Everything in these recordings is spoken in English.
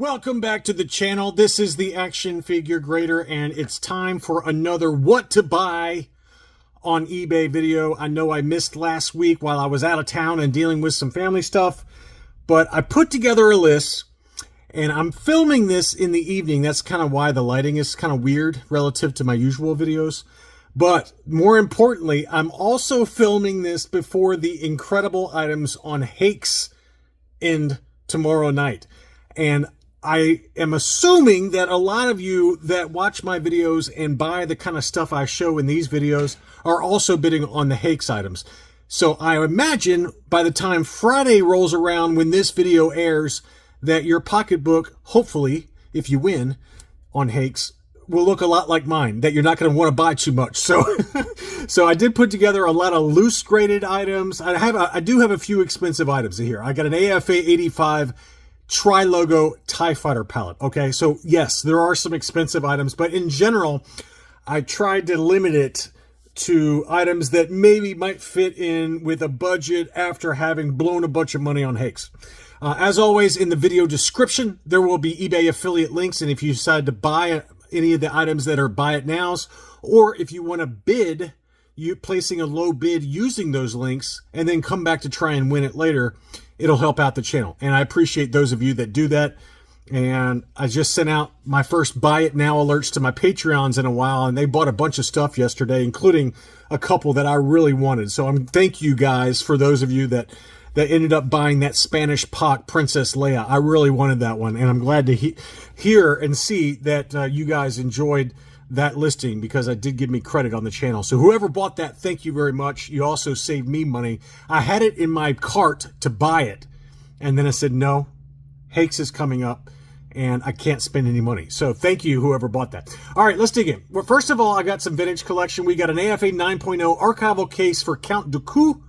Welcome back to the channel. This is the Action Figure Grader, and it's time for another what to buy on eBay video. I know I missed last week while I was out of town and dealing with some family stuff, but I put together a list, and I'm filming this in the evening. That's kind of why the lighting is kind of weird relative to my usual videos. But more importantly, I'm also filming this before the incredible items on Hakes end tomorrow night. And I am assuming that a lot of you that watch my videos and buy the kind of stuff I show in these videos are also bidding on the Hakes items. So I imagine by the time Friday rolls around when this video airs, that your pocketbook, hopefully, if you win on Hakes, will look a lot like mine, that you're not going to want to buy too much. So so I did put together a lot of loose graded items. I do have a few expensive items here. I got an AFA 85 Tri-Logo TIE Fighter palette. Okay, so yes, there are some expensive items, but in general, I tried to limit it to items that maybe might fit in with a budget after having blown a bunch of money on Hakes. As always, in the video description, there will be eBay affiliate links, and if you decide to buy any of the items that are buy it nows, or if you want to bid, you placing a low bid using those links, and then come back to try and win it later, it'll help out the channel. And I appreciate those of you that do that. And I just sent out my first buy it now alerts to my Patreons in a while, and they bought a bunch of stuff yesterday, including a couple that I really wanted. So thank you guys for those of you that ended up buying that Spanish Pac Princess Leia. I really wanted that one, and I'm glad to hear and see that you guys enjoyed that listing, because it did give me credit on the channel. So whoever bought that, thank you very much. You also saved me money. I had it in my cart to buy it, and then I said, no, Hakes is coming up, and I can't spend any money. So thank you, whoever bought that. All right, let's dig in. Well, first of all, I got some vintage collection. We got an AFA 9.0 archival case for Count Dooku.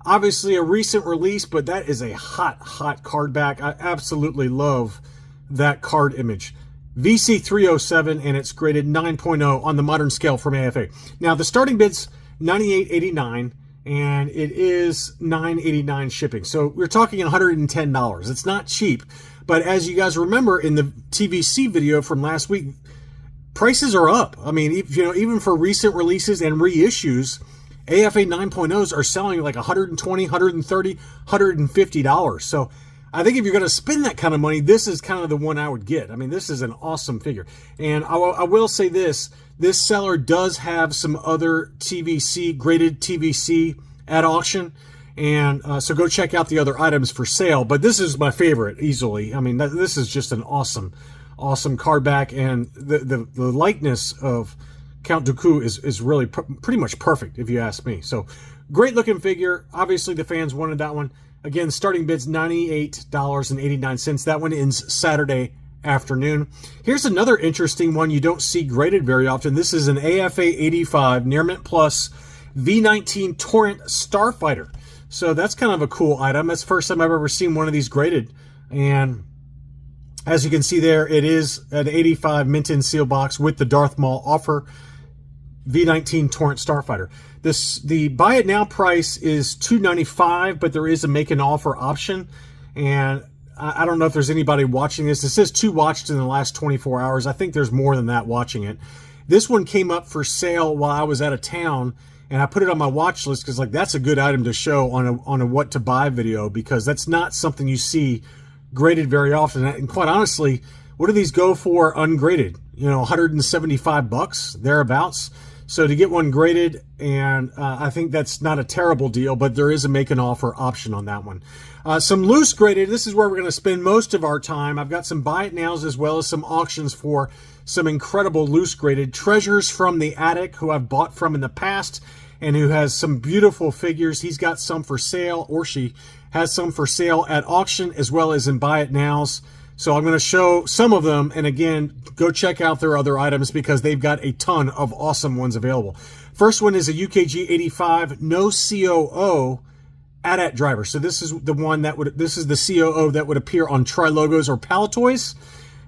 Obviously a recent release, but that is a hot card back. I absolutely love that card image. VC307, and it's graded 9.0 on the modern scale from AFA. Now, the starting bid's $98.89, and it is $9.89 shipping. So we're talking $110. It's not cheap, but as you guys remember in the TVC video from last week, prices are up. I mean, even for recent releases and reissues, AFA 9.0s are selling like $120, $130, $150. So I think if you're going to spend that kind of money, this is kind of the one I would get. I mean, this is an awesome figure. And I will say this seller does have some other TVC, graded TVC at auction. And so go check out the other items for sale. But this is my favorite easily. I mean, this is just an awesome card back. And the likeness of Count Dooku is really pretty much perfect, if you ask me. So great looking figure. Obviously, the fans wanted that one. Again, starting bid's $98.89. That one ends Saturday afternoon. Here's another interesting one you don't see graded very often. This is an AFA 85 Near Mint Plus V19 Torrent Starfighter. So that's kind of a cool item. That's the first time I've ever seen one of these graded. And as you can see there, it is an 85 mint in seal box with the Darth Maul offer. V19 Torrent Starfighter. The buy it now price is $295, but there is a make an offer option. And I don't know if there's anybody watching this. It says 2 watched in the last 24 hours. I think there's more than that watching it. This one came up for sale while I was out of town, and I put it on my watch list because that's a good item to show on a what to buy video, because that's not something you see graded very often. And quite honestly, what do these go for ungraded? 175 bucks, thereabouts. So to get one graded, and I think that's not a terrible deal, but there is a make an offer option on that one. Some loose graded, this is where we're going to spend most of our time. I've got some buy it nows as well as some auctions for some incredible loose graded treasures from the attic, who I've bought from in the past and who has some beautiful figures. He's got some for sale, or she has some for sale at auction as well as in buy it nows. So I'm going to show some of them, and again, go check out their other items because they've got a ton of awesome ones available. First one is a UKG 85 no COO AT-AT driver. So this is the one this is the COO that would appear on Tri-Logos or Palatoys.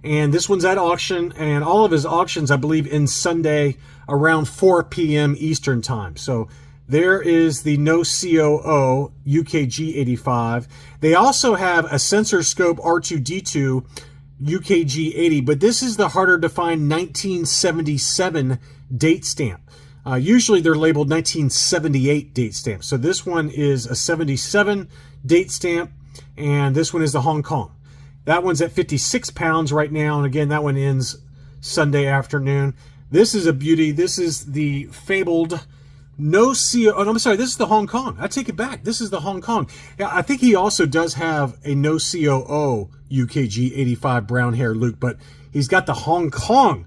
And this one's at auction, and all of his auctions, I believe, end Sunday around 4 p.m. Eastern time. So there is the No COO UKG 85. They also have a sensor scope R2-D2 UKG 80, but this is the harder to find 1977 date stamp. Usually they're labeled 1978 date stamp. So this one is a 77 date stamp, and this one is the Hong Kong. That one's at 56 pounds right now, and again, that one ends Sunday afternoon. This is a beauty. This is the fabled no CO. Oh, I'm sorry. This is the Hong Kong. I take it back. This is the Hong Kong. Yeah, I think he also does have a no COO UKG 85 brown hair Luke, but he's got the Hong Kong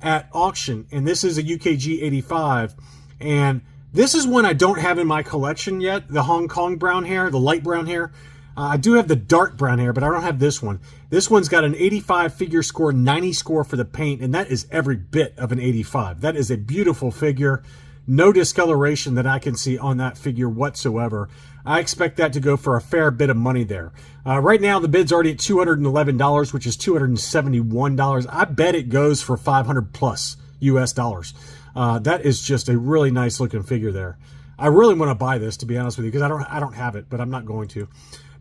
at auction, and this is a UKG 85, and this is one I don't have in my collection yet, the Hong Kong brown hair, the light brown hair. I do have the dark brown hair, but I don't have this one. This one's got an 85 figure score, 90 score for the paint, and that is every bit of an 85. That is a beautiful figure. No discoloration that I can see on that figure whatsoever. I expect that to go for a fair bit of money there. Right now, the bid's already at $211, which is $271. I bet it goes for 500 plus US dollars. That is just a really nice looking figure there. I really want to buy this, to be honest with you, because I don't have it, but I'm not going to.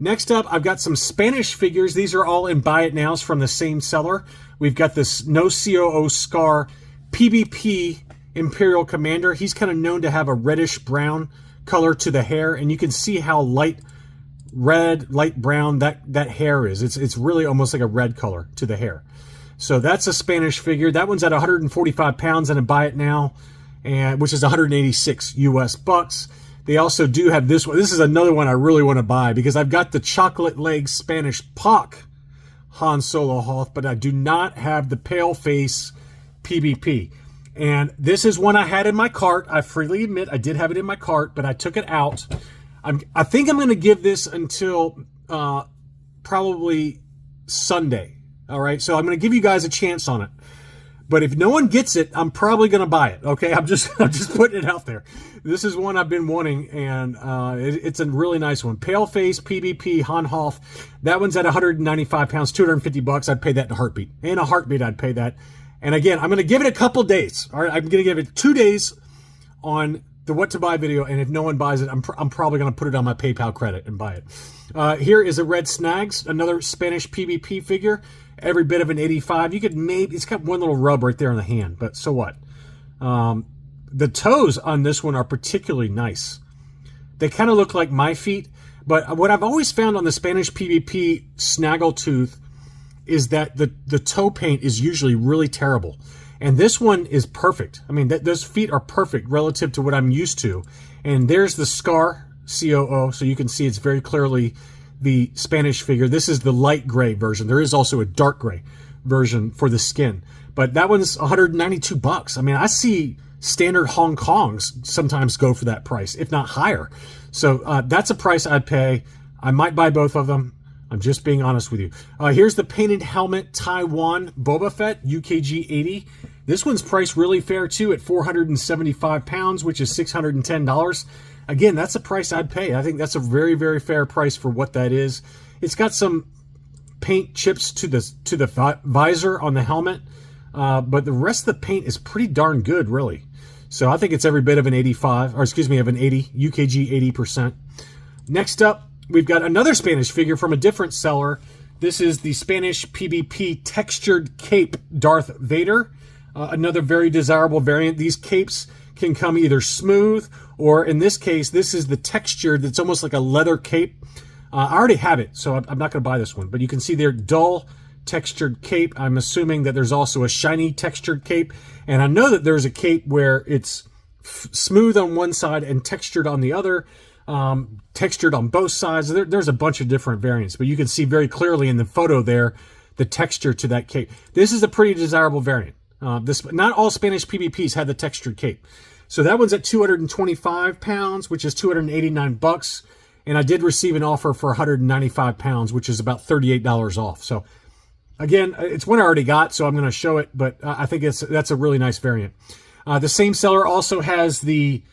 Next up, I've got some Spanish figures. These are all in Buy It Nows from the same seller. We've got this No COO Scar PBP Imperial Commander. He's kind of known to have a reddish brown color to the hair, and you can see how light red, light brown that hair is. It's really almost like a red color to the hair. So that's a Spanish figure. That one's at 145 pounds and a Buy It Now, and which is 186 US bucks. They also do have this one. This is another one I really want to buy because I've got the chocolate leg Spanish Pock Han Solo Hoth, but I do not have the pale face PBP. And this is one I had in my cart. I freely admit I did have it in my cart, but I took it out. I think I'm going to give this until probably Sunday. All right, so I'm going to give you guys a chance on it. But if no one gets it, I'm probably going to buy it. Okay, I'm just putting it out there. This is one I've been wanting, and it's a really nice one. Paleface PBP Han Hoth. That one's at 195 pounds, 250 bucks. I'd pay that in a heartbeat. In a heartbeat, I'd pay that. And again, I'm going to give it a couple days. All right, I'm going to give it 2 days on the what to buy video, and if no one buys it, I'm probably going to put it on my PayPal credit and buy it. Here is a Red Snags, another Spanish PBP figure. Every bit of an 85. You could maybe, it's got one little rub right there on the hand, but so what? The toes on this one are particularly nice. They kind of look like my feet, but what I've always found on the Spanish PBP Snaggletooth is that the toe paint is usually really terrible. And this one is perfect. I mean, those feet are perfect relative to what I'm used to. And there's the Scar COO, so you can see it's very clearly the Spanish figure. This is the light gray version. There is also a dark gray version for the skin, but that one's 192 bucks. I mean, I see standard Hong Kongs sometimes go for that price, if not higher. So that's a price I'd pay. I might buy both of them. I'm just being honest with you. Here's the painted helmet Taiwan Boba Fett UKG 80. This one's priced really fair too at 475 pounds, which is $610. Again, that's a price I'd pay. I think that's a very, very fair price for what that is. It's got some paint chips to the visor on the helmet, but the rest of the paint is pretty darn good, really. So I think it's every bit of an 85, or excuse me, of an 80, UKG 80%. Next up, we've got another Spanish figure from a different seller. This is the Spanish PBP Textured Cape Darth Vader. Another very desirable variant. These capes can come either smooth, or in this case, this is the textured that's almost like a leather cape. I already have it, so I'm not going to buy this one. But you can see their dull textured cape. I'm assuming that there's also a shiny textured cape. And I know that there's a cape where it's smooth on one side and textured on the other. Textured on both sides. There's a bunch of different variants, but you can see very clearly in the photo there the texture to that cape. This is a pretty desirable variant. Not all Spanish PBPs had the textured cape. So that one's at 225 pounds, which is 289 bucks. And I did receive an offer for 195 pounds, which is about $38 off. So again, it's one I already got, so I'm going to show it, but I think that's a really nice variant. The same seller also has the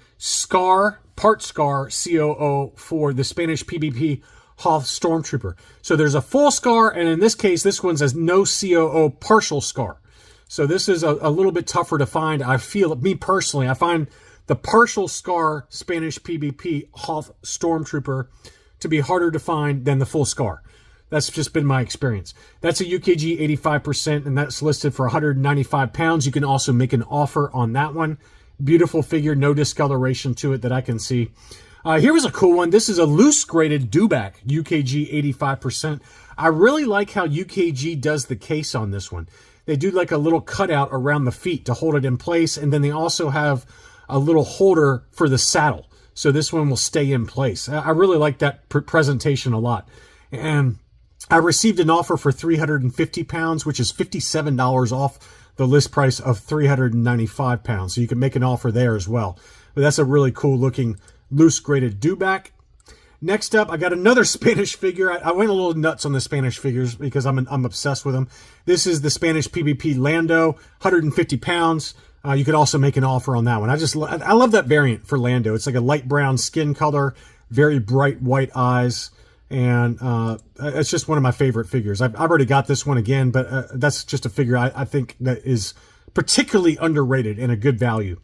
Part Scar COO for the Spanish PBP Hoth Stormtrooper. So there's a full Scar, and in this case, this one's a no COO partial Scar. So this is a little bit tougher to find. I feel, me personally, I find the partial Scar Spanish PBP Hoth Stormtrooper to be harder to find than the full Scar. That's just been my experience. That's a UKG 85%, and that's listed for 195 pounds. You can also make an offer on that one. Beautiful figure, no discoloration to it that I can see. Here was a cool one. This is a loose graded Dewback, UKG 85%. I really like how UKG does the case on this one. They do like a little cutout around the feet to hold it in place, and then they also have a little holder for the saddle. So this one will stay in place. I really like that presentation a lot. And I received an offer for 350 pounds, which is $57 off the list price of 395 pounds. So you can make an offer there as well. But that's a really cool looking loose graded Dewback. Next up, I got another Spanish figure. I went a little nuts on the Spanish figures because I'm obsessed with them. This is the Spanish PvP Lando, 150 pounds. You could also make an offer on that one. I love that variant for Lando. It's like a light brown skin color, very bright white eyes, and it's just one of my favorite figures. I've already got this one again, but that's just a figure I think that is particularly underrated and a good value.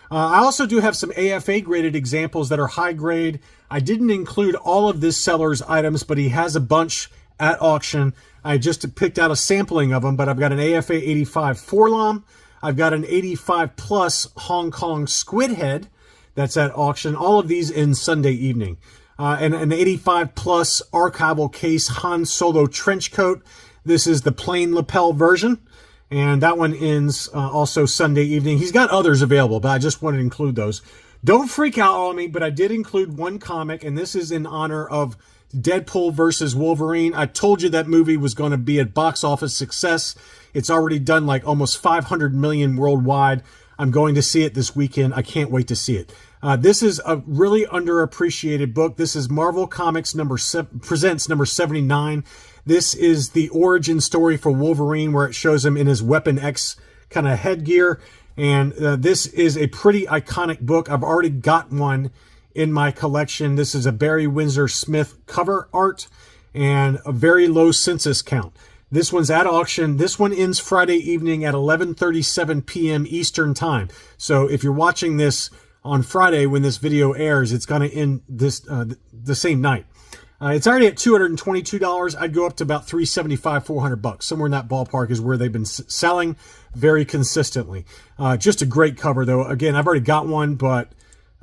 I also do have some AFA graded examples that are high grade. I didn't include all of this seller's items, but he has a bunch at auction. I just picked out a sampling of them, but I've got an AFA 85 Forlom. I've got an 85 plus Hong Kong Squid Head that's at auction. All of these in Sunday evening. And an 85 plus archival case Han Solo trench coat. This is the plain lapel version. And that one ends also Sunday evening. He's got others available, but I just wanted to include those. Don't freak out on me, but I did include one comic, and this is in honor of Deadpool versus Wolverine. I told you that movie was going to be a box office success. It's already done like almost 500 million worldwide. I'm going to see it this weekend. I can't wait to see it. This is a really underappreciated book. This is Marvel Comics Presents number 79. This is the origin story for Wolverine, where it shows him in his Weapon X kind of headgear. And this is a pretty iconic book. I've already got one in my collection. This is a Barry Windsor Smith cover art and a very low census count. This one's at auction. This one ends Friday evening at 11:37 p.m. Eastern Time. So if you're watching this on Friday when this video airs, it's going to end this the same night. It's already at $222. I'd go up to about $375, $400. Somewhere in that ballpark is where they've been selling very consistently. Just a great cover, though. Again, I've already got one, but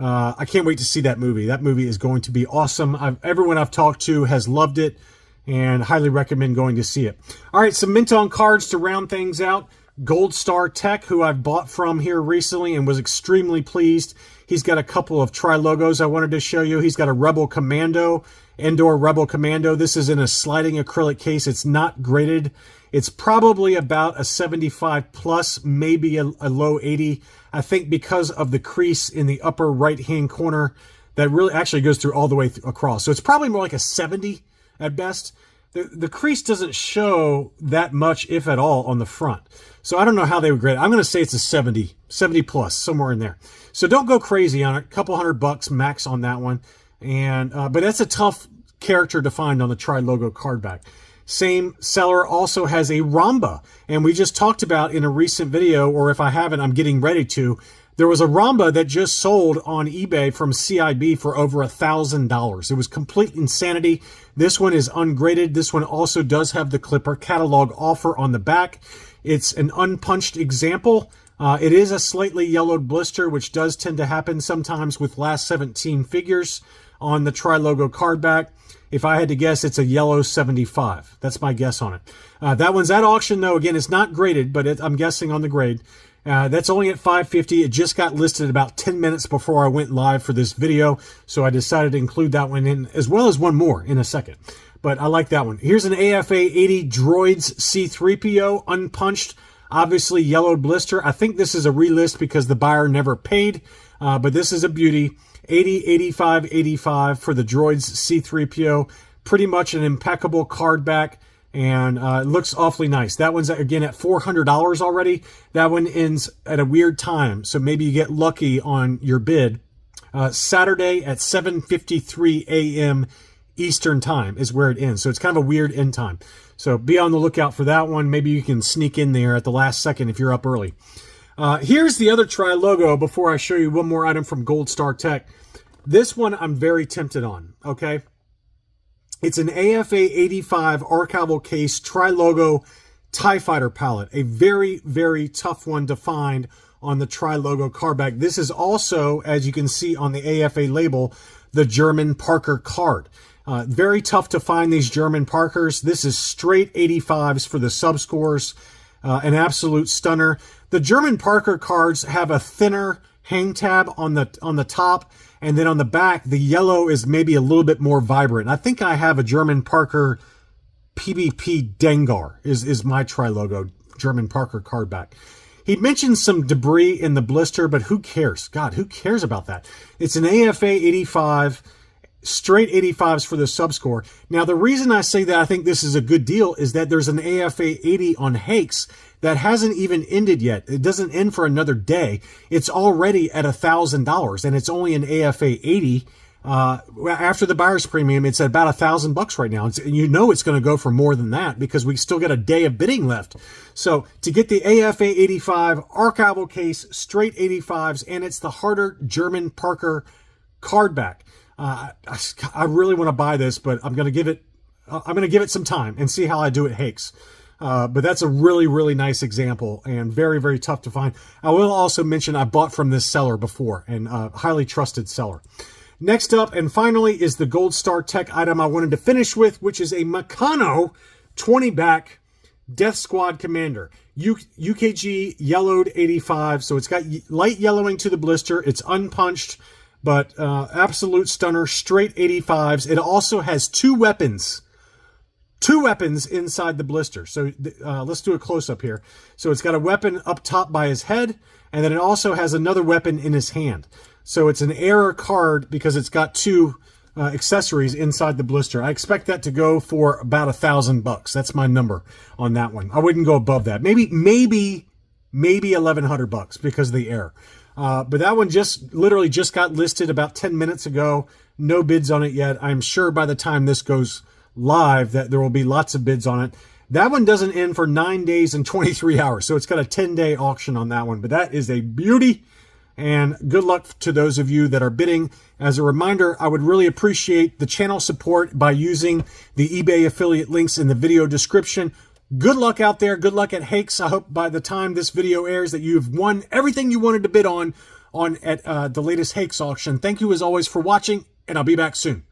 I can't wait to see that movie. That movie is going to be awesome. Everyone I've talked to has loved it and highly recommend going to see it. All right, some mint on cards to round things out. Gold Star Tech, who I've bought from here recently and was extremely pleased. He's got a couple of tri-logos I wanted to show you. He's got a Rebel Commando, Endor Rebel Commando. This is in a sliding acrylic case. It's not graded. It's probably about a 75 plus, maybe a low 80. I think because of the crease in the upper right-hand corner that really actually goes through all the way across. So it's probably more like a 70 at best. The crease doesn't show that much, if at all, on the front. So I don't know how they would grade it. I'm going to say it's a 70 plus, somewhere in there. So don't go crazy on it. A couple $100 max on that one. And but that's a tough character to find on the Tri-Logo card back. Same seller also has a Ramba. And we just talked about in a recent video, or if I haven't, I'm getting ready to. There was a Ramba that just sold on eBay from CIB for over $1,000. It was complete insanity. This one is ungraded. This one also does have the Clipper catalog offer on the back. It's an unpunched example. It is a slightly yellowed blister, which does tend to happen sometimes with last 17 figures on the Tri-Logo card back. If I had to guess, it's a yellow 75. That's my guess on it. That one's at auction, though. Again, it's not graded, but I'm guessing on the grade. That's only at $550. It just got listed about 10 minutes before I went live for this video, so I decided to include that one in, as well as one more in a second. But I like that one. Here's an AFA 80 Droids C3PO, unpunched, obviously yellowed blister. I think this is a relist because the buyer never paid, but this is a beauty. 80, 85, 85 for the Droids C3PO. Pretty much an impeccable card back. And it looks awfully nice. That one's, again, at $400 already. That one ends at a weird time, so maybe you get lucky on your bid. Saturday at 7:53 a.m. Eastern Time is where it ends. So it's kind of a weird end time. So be on the lookout for that one. Maybe you can sneak in there at the last second if you're up early. Here's the other Tri-Logo before I show you one more item from Gold Star Tech. This one I'm very tempted on, okay? It's an AFA 85 archival case tri-logo TIE Fighter palette. A very, very tough one to find on the tri-logo card back. This is also, as you can see on the AFA label, the German Parker card. Very tough to find these German Parkers. This is straight 85s for the subscores. An absolute stunner. The German Parker cards have a thinner hang tab on the top, and then on the back, the yellow is maybe a little bit more vibrant. I think I have a German Parker PvP Dengar is my tri-logo German Parker card back. He mentioned some debris in the blister, but who cares? God, who cares about that? It's an AFA 85, straight 85s for the subscore. Now, the reason I say that I think this is a good deal is that there's an AFA 80 on Hakes that hasn't even ended yet. It doesn't end for another day. It's already at $1,000, and it's only an AFA 80. After the buyer's premium, it's at about $1,000 right now. And you know it's going to go for more than that because we still got a day of bidding left. So to get the AFA 85 archival case, straight 85s, and it's the harder German Parker card back. I really want to buy this, but I'm going to give it some time and see how I do at Hakes. But that's a really, really nice example and very, very tough to find. I will also mention I bought from this seller before, and highly trusted seller. Next up, and finally, is the Gold Star Tech item I wanted to finish with, which is a Meccano 20-back Death Squad Commander. UKG yellowed 85, so it's got light yellowing to the blister. It's unpunched, but absolute stunner, straight 85s. It also has two weapons inside the blister. So let's do a close-up here. So it's got a weapon up top by his head, and then it also has another weapon in his hand. So it's an error card because it's got two accessories inside the blister. I expect that to go for about $1,000. That's my number on that one. I wouldn't go above that. Maybe $1,100 because of the error. But that one literally just got listed about 10 minutes ago. No bids on it yet. I'm sure by the time this goes live that there will be lots of bids on it. That one doesn't end for 9 days and 23 hours. So it's got a 10-day auction on that one. But that is a beauty. And good luck to those of you that are bidding. As a reminder, I would really appreciate the channel support by using the eBay affiliate links in the video description. Good luck out there. Good luck at Hakes. I hope by the time this video airs that you've won everything you wanted to bid on at the latest Hakes auction. Thank you as always for watching, and I'll be back soon.